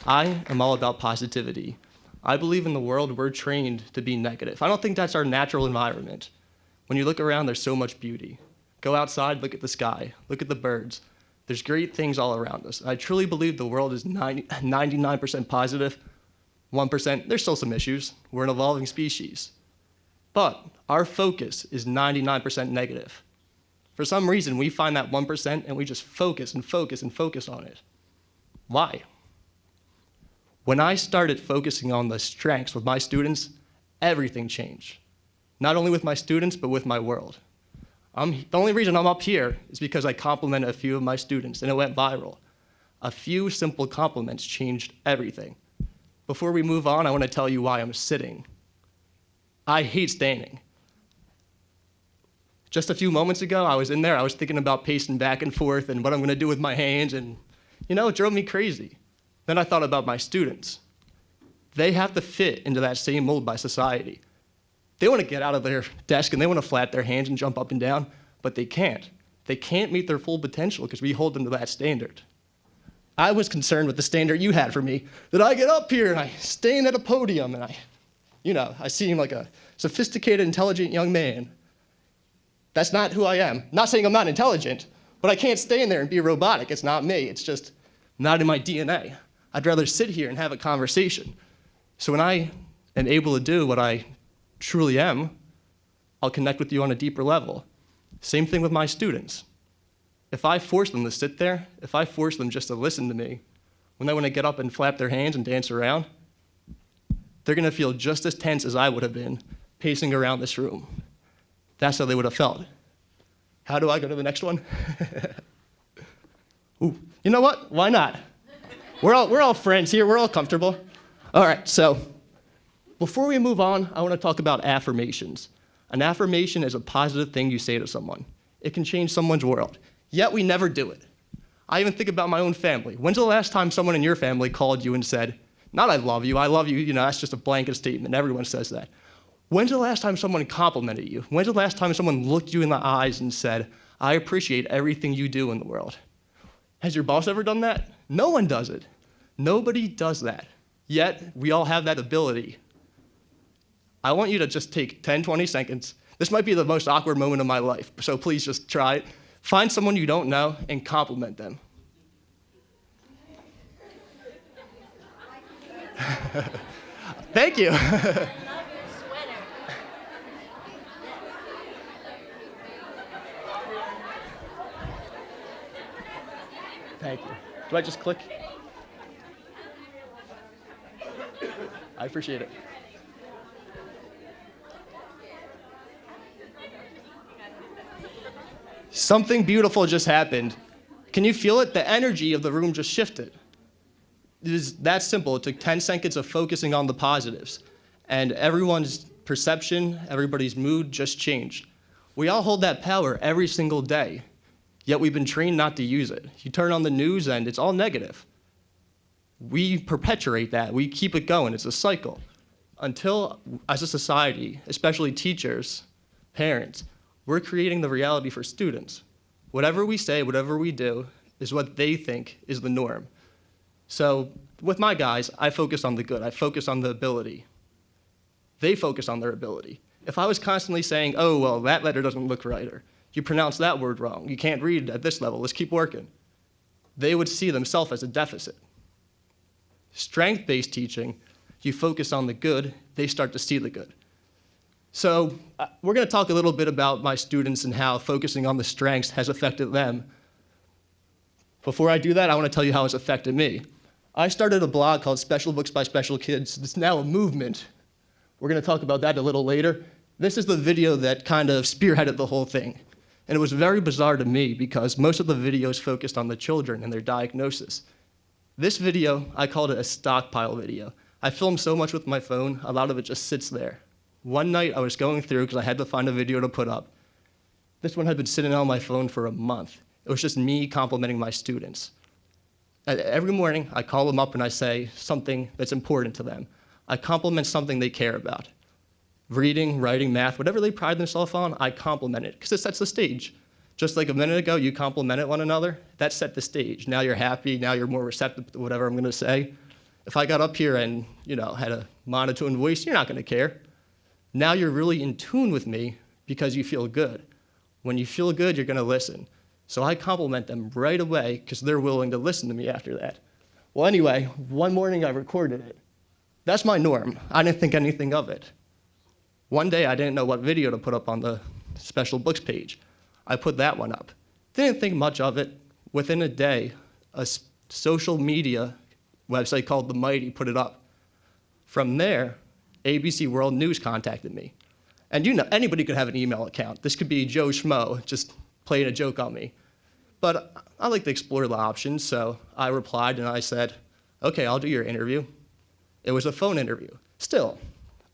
I am all about positivity. I believe in the world we're trained to be negative. I don't think that's our natural environment. When you look around, there's so much beauty. Go outside, look at the sky, look at the birds. There's great things all around us. I truly believe the world is 99% positive, 1%, there's still some issues. We're an evolving species. But our focus is 99% negative. For some reason, we find that 1% and we just focus and focus and focus on it. Why? When I started focusing on the strengths with my students, everything changed. Not only with my students, but with my world. The only reason I'm up here is because I complimented a few of my students and it went viral. A few simple compliments changed everything. Before we move on, I want to tell you why I'm sitting. I hate standing. Just a few moments ago, I was in there, I was thinking about pacing back and forth and what I'm going to do with my hands, and it drove me crazy. Then I thought about my students. They have to fit into that same mold by society. They want to get out of their desk and they want to flap their hands and jump up and down, but they can't. They can't meet their full potential because we hold them to that standard. I was concerned with the standard you had for me, that I get up here and I stand at a podium and I seem like a sophisticated, intelligent young man. That's not who I am. Not saying I'm not intelligent, but I can't stand there and be robotic. It's not me. It's just not in my DNA. I'd rather sit here and have a conversation. So when I am able to do what I truly am, I'll connect with you on a deeper level. Same thing with my students. If I force them to sit there, if I force them just to listen to me, when they want to get up and flap their hands and dance around, they're going to feel just as tense as I would have been pacing around this room. That's how they would have felt. How do I go to the next one? Ooh, you know what? Why not? We're all friends here. We're all comfortable. All right, so before we move on, I want to talk about affirmations. An affirmation is a positive thing you say to someone. It can change someone's world, yet we never do it. I even think about my own family. When's the last time someone in your family called you and said, not I love you, that's just a blanket statement. Everyone says that. When's the last time someone complimented you? When's the last time someone looked you in the eyes and said, I appreciate everything you do in the world? Has your boss ever done that? No one does it. Nobody does that. Yet, we all have that ability. I want you to just take 10, 20 seconds. This might be the most awkward moment of my life, so please just try it. Find someone you don't know and compliment them. Thank you. Thank you. Do I just click? I appreciate it. Something beautiful just happened. Can you feel it? The energy of the room just shifted. It is that simple. It took 10 seconds of focusing on the positives. And everyone's perception, everybody's mood just changed. We all hold that power every single day. Yet we've been trained not to use it. You turn on the news and it's all negative. We perpetuate that. We keep it going. It's a cycle. Until, as a society, especially teachers, parents, we're creating the reality for students. Whatever we say, whatever we do, is what they think is the norm. So with my guys, I focus on the good. I focus on the ability. They focus on their ability. If I was constantly saying, oh, well, that letter doesn't look right, or you pronounce that word wrong, you can't read at this level, let's keep working, they would see themselves as a deficit. Strength-based teaching, you focus on the good, they start to see the good. So we're going to talk a little bit about my students and how focusing on the strengths has affected them. Before I do that, I want to tell you how it's affected me. I started a blog called Special Books by Special Kids. It's now a movement. We're going to talk about that a little later. This is the video that kind of spearheaded the whole thing. And it was very bizarre to me because most of the videos focused on the children and their diagnosis. This video, I called it a stockpile video. I filmed so much with my phone, a lot of it just sits there. One night I was going through because I had to find a video to put up. This one had been sitting on my phone for a month. It was just me complimenting my students. Every morning I call them up and I say something that's important to them. I compliment something they care about. Reading, writing, math, whatever they pride themselves on, I compliment it because it sets the stage. Just like a minute ago, you complimented one another, that set the stage. Now you're happy, now you're more receptive to whatever I'm going to say. If I got up here and, had a monotone voice, you're not gonna care. Now you're really in tune with me because you feel good. When you feel good, you're gonna listen. So I compliment them right away because they're willing to listen to me after that. Well, anyway, one morning I recorded it. That's my norm. I didn't think anything of it. One day I didn't know what video to put up on the special books page. I put that one up. Didn't think much of it. Within a day, a social media website called The Mighty put it up. From there, ABC World News contacted me. And anybody could have an email account. This could be Joe Schmo just playing a joke on me. But I like to explore the options, so I replied and I said, okay, I'll do your interview. It was a phone interview. Still,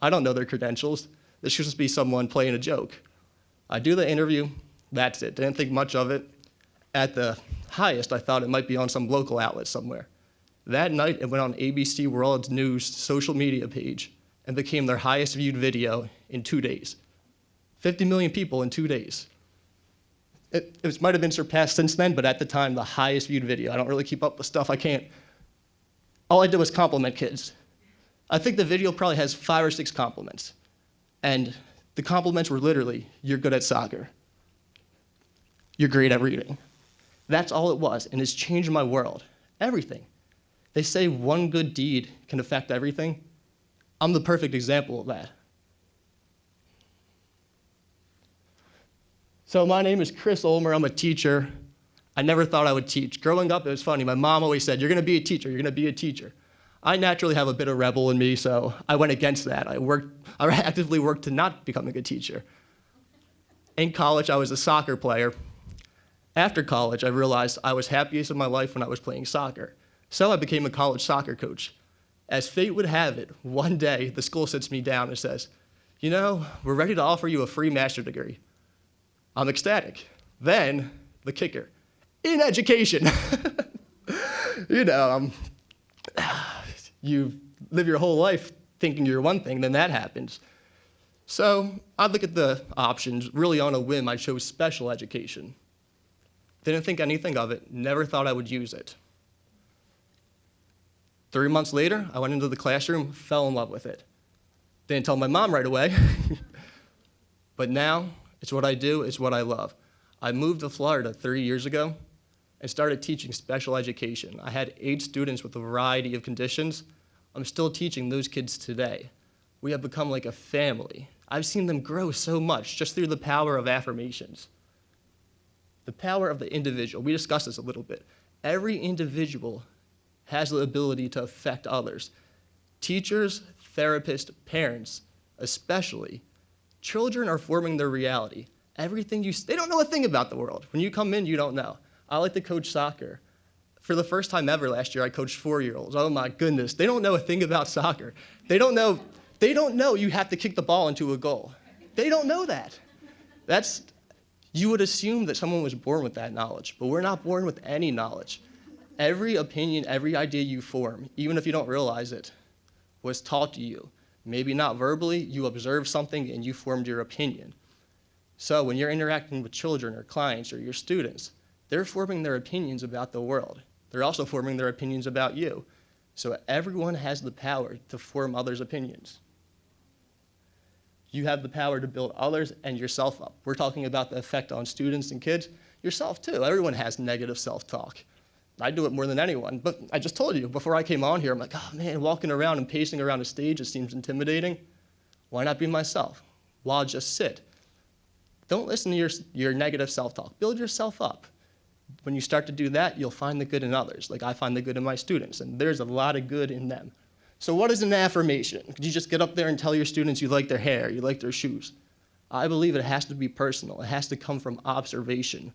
I don't know their credentials. This should just be someone playing a joke. I do the interview, that's it. Didn't think much of it. At the highest, I thought it might be on some local outlet somewhere. That night, it went on ABC World News social media page and became their highest viewed video in 2 days. 50 million people in 2 days. It might have been surpassed since then, but at the time, the highest viewed video. I don't really keep up with stuff, I can't. All I did was compliment kids. I think the video probably has 5 or 6 compliments. And the compliments were literally, you're good at soccer. You're great at reading. That's all it was, and it's changed my world. Everything. They say one good deed can affect everything. I'm the perfect example of that. So my name is Chris Ulmer. I'm a teacher. I never thought I would teach. Growing up, it was funny. My mom always said, you're going to be a teacher. You're going to be a teacher. I naturally have a bit of rebel in me, so I went against that. I actively worked to not becoming a teacher. In college, I was a soccer player. After college, I realized I was happiest in my life when I was playing soccer. So I became a college soccer coach. As fate would have it, one day, the school sits me down and says, we're ready to offer you a free master's degree. I'm ecstatic. Then, the kicker, in education. You live your whole life thinking you're one thing, then that happens. So I look at the options. Really on a whim, I chose special education. Didn't think anything of it, never thought I would use it. 3 months later, I went into the classroom, fell in love with it. Didn't tell my mom right away, but now it's what I do, it's what I love. I moved to Florida 3 years ago and started teaching special education. I had 8 students with a variety of conditions. I'm still teaching those kids today. We have become like a family. I've seen them grow so much just through the power of affirmations. The power of the individual. We discussed this a little bit. Every individual has the ability to affect others. Teachers, therapists, parents, especially, children are forming their reality. They don't know a thing about the world. When you come in, you don't know. I like to coach soccer. For the first time ever last year, I coached 4-year-olds. Oh my goodness, they don't know a thing about soccer. They don't know you have to kick the ball into a goal. They don't know that. You would assume that someone was born with that knowledge, but we're not born with any knowledge. Every opinion, every idea you form, even if you don't realize it, was taught to you. Maybe not verbally, you observed something and you formed your opinion. So when you're interacting with children or clients or your students, they're forming their opinions about the world. They're also forming their opinions about you. So everyone has the power to form others' opinions. You have the power to build others and yourself up. We're talking about the effect on students and kids, yourself too. Everyone has negative self-talk. I do it more than anyone, but I just told you, before I came on here, I'm like, oh man, walking around and pacing around a stage, it seems intimidating. Why not be myself? Why just sit? Don't listen to your negative self-talk. Build yourself up. When you start to do that, you'll find the good in others. Like I find the good in my students, and there's a lot of good in them. So what is an affirmation? Could you just get up there and tell your students you like their hair, you like their shoes? I believe it has to be personal. It has to come from observation.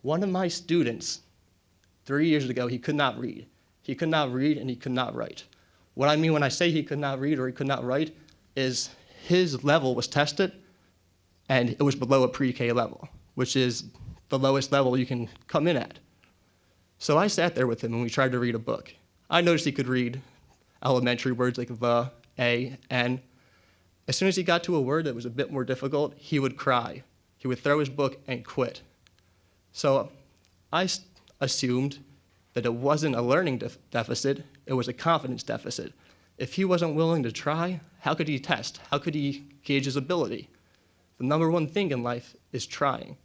One of my students, 3 years ago, he could not read. He could not read and he could not write. What I mean when I say he could not read or he could not write is his level was tested and it was below a pre-K level, which is the lowest level you can come in at. So I sat there with him and we tried to read a book. I noticed he could read elementary words like the, a, n. As soon as he got to a word that was a bit more difficult, he would cry. He would throw his book and quit. So I assumed that it wasn't a learning deficit, It was a confidence deficit. If he wasn't willing to try, how could he test? How could he gauge his ability? The number one thing in life is trying.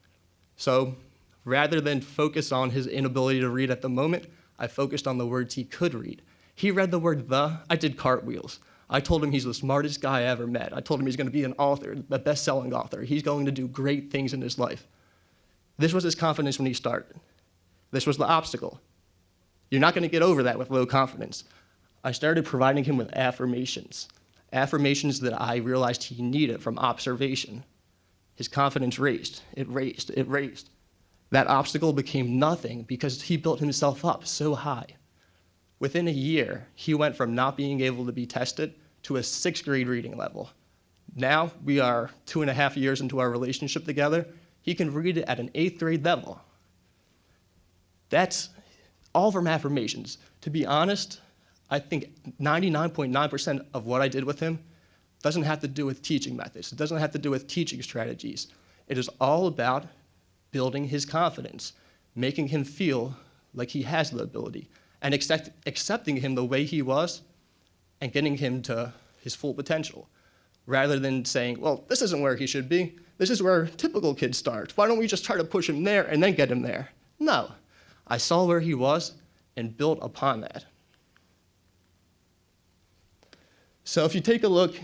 So rather than focus on his inability to read at the moment, I focused on the words he could read. He read the word the, I did cartwheels. I told him he's the smartest guy I ever met. I told him he's going to be an author, a best-selling author. He's going to do great things in his life. This was his confidence when he started. This was the obstacle. You're not going to get over that with low confidence. I started providing him with affirmations, affirmations that I realized he needed from observation. His confidence raised, it raised, it raised. That obstacle became nothing because he built himself up so high. Within a year, he went from not being able to be tested to a 6th grade reading level. Now we are 2.5 years into our relationship together. He can read it at an 8th grade level. That's all from affirmations. To be honest, I think 99.9% of what I did with him doesn't have to do with teaching methods. It doesn't have to do with teaching strategies. It is all about building his confidence, making him feel like he has the ability, and accepting him the way he was and getting him to his full potential, rather than saying, well, this isn't where he should be. This is where typical kids start. Why don't we just try to push him there and then get him there? No. I saw where he was and built upon that. So if you take a look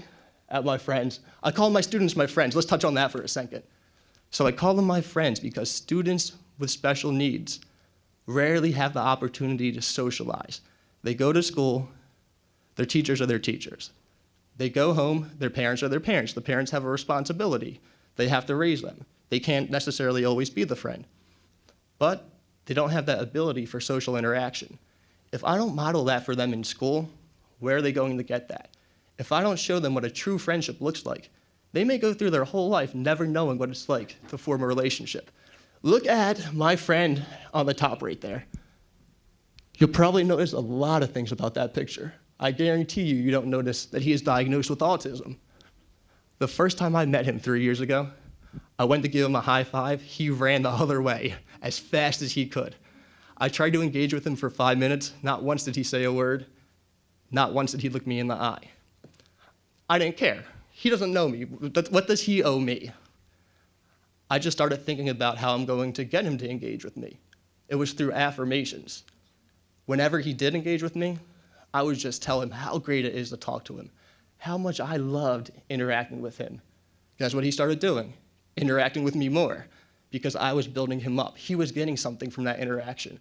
at my friends, I call my students my friends. Let's touch on that for a second. So I call them my friends because students with special needs rarely have the opportunity to socialize. They go to school, their teachers are their teachers. They go home, their parents are their parents. The parents have a responsibility. They have to raise them. They can't necessarily always be the friend. But they don't have that ability for social interaction. If I don't model that for them in school, where are they going to get that? If I don't show them what a true friendship looks like, they may go through their whole life never knowing what it's like to form a relationship. Look at my friend on the top right there. You'll probably notice a lot of things about that picture. I guarantee you don't notice that he is diagnosed with autism. The first time I met him 3 years ago, I went to give him a high five. He ran the other way as fast as he could. I tried to engage with him for 5 minutes. Not once did he say a word. Not once did he look me in the eye. I didn't care. He doesn't know me. What does he owe me? I just started thinking about how I'm going to get him to engage with me. It was through affirmations. Whenever he did engage with me, I would just tell him how great it is to talk to him, how much I loved interacting with him. Guess what he started doing? Interacting with me more, because I was building him up. He was getting something from that interaction.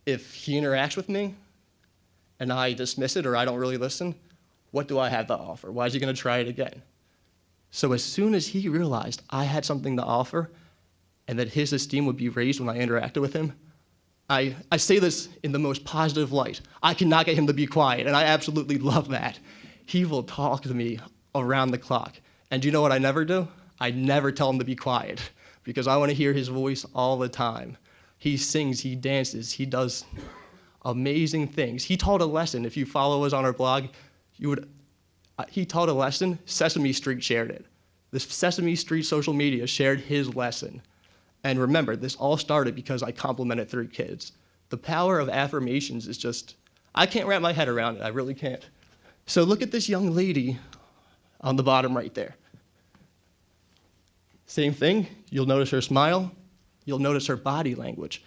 If he interacts with me and I dismiss it or I don't really listen, what do I have to offer? Why is he going to try it again? So as soon as he realized I had something to offer and that his esteem would be raised when I interacted with him, I say this in the most positive light. I cannot get him to be quiet, and I absolutely love that. He will talk to me around the clock. And do you know what I never do? I never tell him to be quiet because I want to hear his voice all the time. He sings, he dances, he does amazing things. He taught a lesson. If you follow us on our blog, he taught a lesson. Sesame Street shared it. The Sesame Street social media shared his lesson. And remember, this all started because I complimented 3 kids. The power of affirmations is just, I can't wrap my head around it. I really can't. So look at this young lady on the bottom right there. Same thing. You'll notice her smile. You'll notice her body language.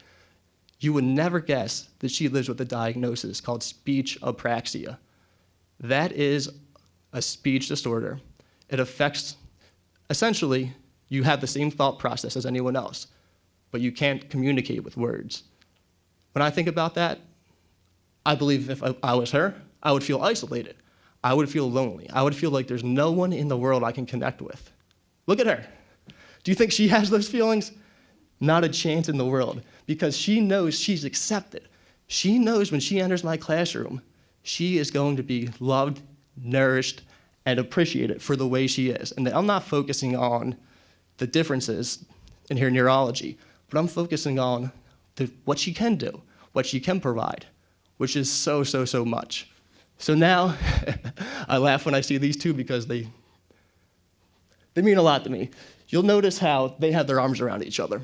You would never guess that she lives with a diagnosis called speech apraxia. That is a speech disorder. It affects, essentially, you have the same thought process as anyone else, but you can't communicate with words. When I think about that, I believe if I was her, I would feel isolated. I would feel lonely. I would feel like there's no one in the world I can connect with. Look at her. Do you think she has those feelings? Not a chance in the world, because she knows she's accepted. She knows when she enters my classroom, she is going to be loved, nourished, and appreciated for the way she is. And I'm not focusing on the differences in her neurology, but I'm focusing on what she can do, what she can provide, which is so, so, so much. So now, I laugh when I see these two because they mean a lot to me. You'll notice how they have their arms around each other.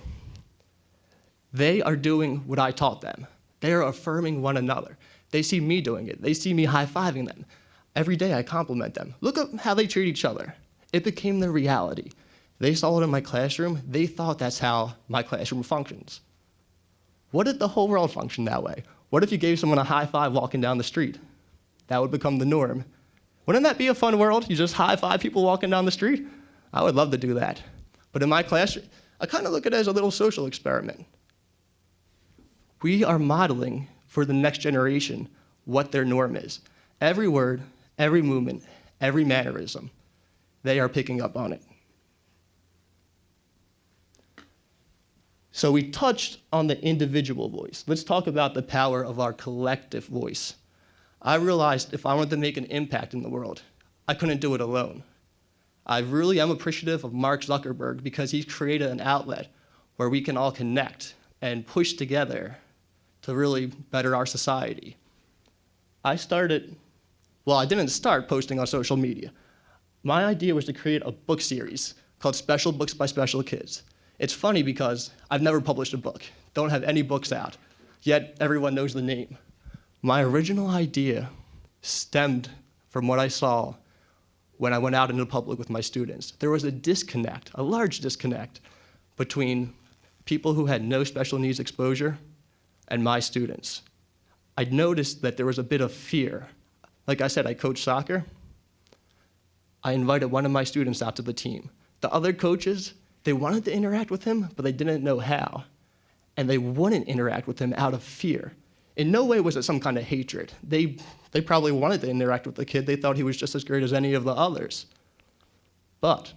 They are doing what I taught them. They are affirming one another. They see me doing it. They see me high-fiving them. Every day I compliment them. Look at how they treat each other. It became their reality. They saw it in my classroom. They thought that's how my classroom functions. What if the whole world functioned that way? What if you gave someone a high five walking down the street? That would become the norm. Wouldn't that be a fun world? You just high five people walking down the street? I would love to do that. But in my classroom, I kind of look at it as a little social experiment. We are modeling for the next generation what their norm is. Every word, every movement, every mannerism, they are picking up on it. So we touched on the individual voice. Let's talk about the power of our collective voice. I realized if I wanted to make an impact in the world, I couldn't do it alone. I really am appreciative of Mark Zuckerberg because he's created an outlet where we can all connect and push together to really better our society. I didn't start posting on social media. My idea was to create a book series called Special Books by Special Kids. It's funny because I've never published a book, don't have any books out, yet everyone knows the name. My original idea stemmed from what I saw when I went out into the public with my students. There was a disconnect, a large disconnect, between people who had no special needs exposure and my students. I noticed that there was a bit of fear. Like I said, I coach soccer. I invited one of my students out to the team. The other coaches, they wanted to interact with him, but they didn't know how. And they wouldn't interact with him out of fear. In no way was it some kind of hatred. They probably wanted to interact with the kid. They thought he was just as great as any of the others. But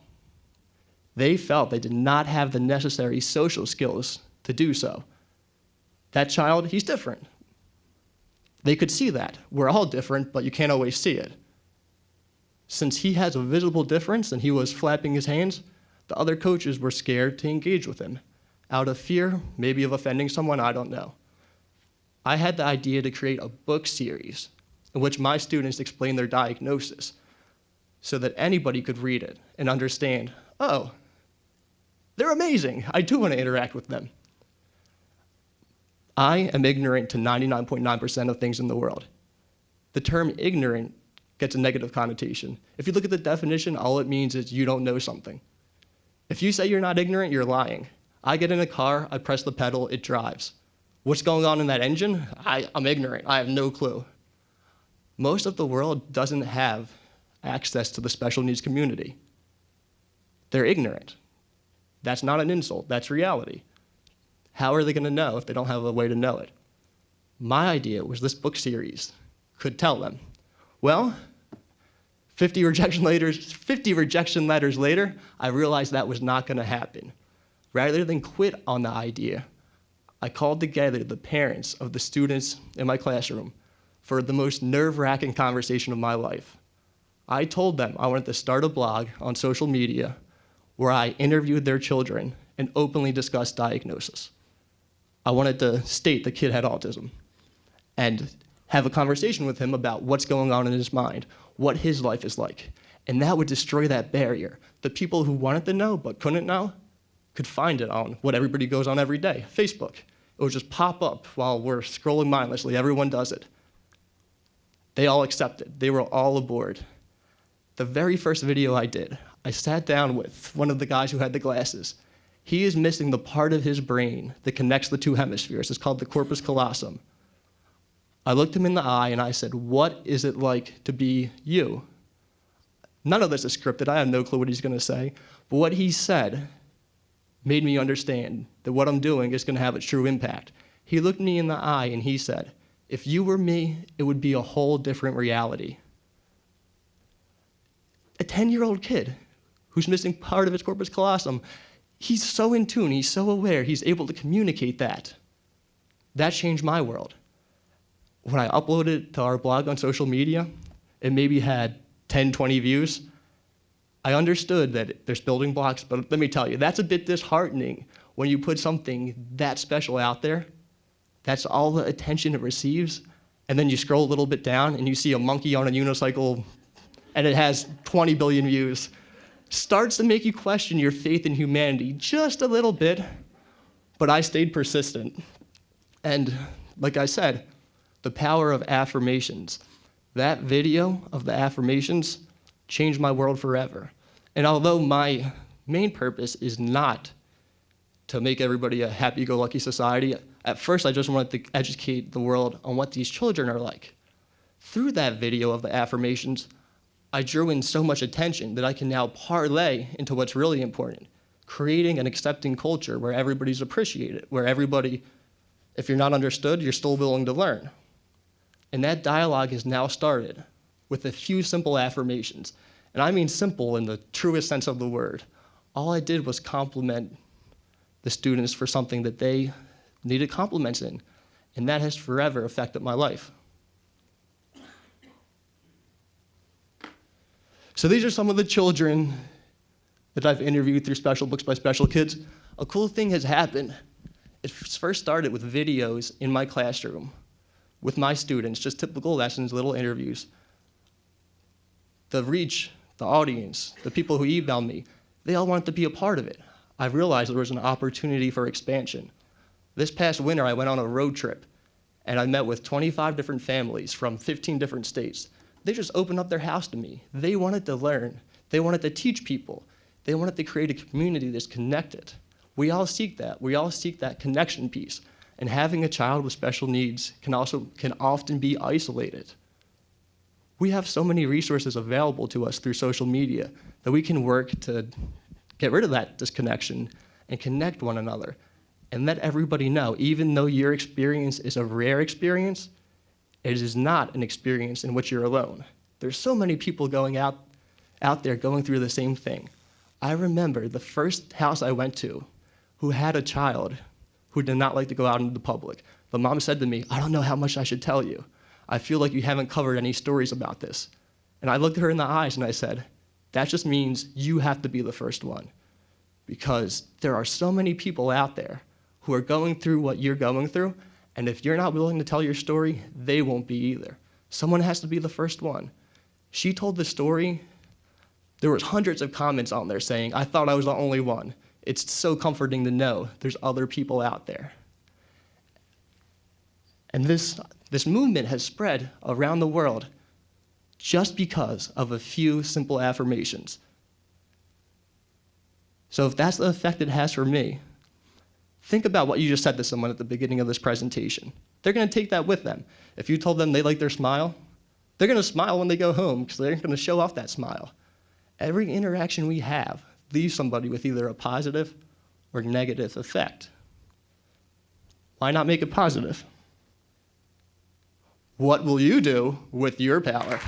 they felt they did not have the necessary social skills to do so. That child, he's different. They could see that. We're all different, but you can't always see it. Since he has a visible difference and he was flapping his hands, the other coaches were scared to engage with him. Out of fear, maybe of offending someone, I don't know. I had the idea to create a book series in which my students explain their diagnosis so that anybody could read it and understand, oh, they're amazing. I do want to interact with them. I am ignorant to 99.9% of things in the world. The term ignorant gets a negative connotation. If you look at the definition, all it means is you don't know something. If you say you're not ignorant, you're lying. I get in a car, I press the pedal, it drives. What's going on in that engine? I'm ignorant. I have no clue. Most of the world doesn't have access to the special needs community. They're ignorant. That's not an insult. That's reality. How are they going to know if they don't have a way to know it? My idea was this book series could tell them. Well, 50 rejection letters later, I realized that was not going to happen. Rather than quit on the idea, I called together the parents of the students in my classroom for the most nerve-wracking conversation of my life. I told them I wanted to start a blog on social media where I interviewed their children and openly discussed diagnosis. I wanted to state the kid had autism and have a conversation with him about what's going on in his mind, what his life is like. And that would destroy that barrier. The people who wanted to know but couldn't know could find it on what everybody goes on every day, Facebook. It would just pop up while we're scrolling mindlessly. Everyone does it. They all accepted. They were all aboard. The very first video I did, I sat down with one of the guys who had the glasses. He is missing the part of his brain that connects the two hemispheres. It's called the corpus callosum. I looked him in the eye and I said, what is it like to be you? None of this is scripted. I have no clue what he's going to say. But what he said made me understand that what I'm doing is going to have a true impact. He looked me in the eye and he said, if you were me, it would be a whole different reality. A 10-year-old kid who's missing part of his corpus callosum, he's so in tune, he's so aware, he's able to communicate that. That changed my world. When I uploaded it to our blog on social media, it maybe had 10, 20 views. I understood that there's building blocks, but let me tell you, that's a bit disheartening when you put something that special out there. That's all the attention it receives, and then you scroll a little bit down and you see a monkey on a unicycle and it has 20 billion views. Starts to make you question your faith in humanity just a little bit, but I stayed persistent. And like I said, The power of affirmations. That video of the affirmations changed my world forever. And although my main purpose is not to make everybody a happy-go-lucky society, at first I just wanted to educate the world on what these children are like. Through that video of the affirmations, I drew in so much attention that I can now parlay into what's really important, creating an accepting culture where everybody's appreciated, where everybody, if you're not understood, you're still willing to learn. And that dialogue has now started with a few simple affirmations. And I mean simple in the truest sense of the word. All I did was compliment the students for something that they needed compliments in. And that has forever affected my life. So these are some of the children that I've interviewed through Special Books by Special Kids. A cool thing has happened. It first started with videos in my classroom with my students, just typical lessons, little interviews. The reach, the audience, the people who emailed me, they all wanted to be a part of it. I realized there was an opportunity for expansion. This past winter, I went on a road trip, and I met with 25 different families from 15 different states. They just opened up their house to me. They wanted to learn. They wanted to teach people. They wanted to create a community that's connected. We all seek that. We all seek that connection piece. And having a child with special needs can often be isolated. We have so many resources available to us through social media that we can work to get rid of that disconnection and connect one another and let everybody know, even though your experience is a rare experience, it is not an experience in which you're alone. There's so many people going out there going through the same thing. I remember the first house I went to who had a child who did not like to go out into the public. The mom said to me, "I don't know how much I should tell you. I feel like you haven't covered any stories about this." And I looked her in the eyes and I said, "That just means you have to be the first one. Because there are so many people out there who are going through what you're going through, and if you're not willing to tell your story, they won't be either. Someone has to be the first one." She told the story. There was hundreds of comments on there saying, "I thought I was the only one." It's so comforting to know there's other people out there. And this movement has spread around the world just because of a few simple affirmations. So if that's the effect it has for me, think about what you just said to someone at the beginning of this presentation. They're going to take that with them. If you told them they like their smile, they're going to smile when they go home because they're going to show off that smile. Every interaction we have leaves somebody with either a positive or negative effect. Why not make it positive? What will you do with your power?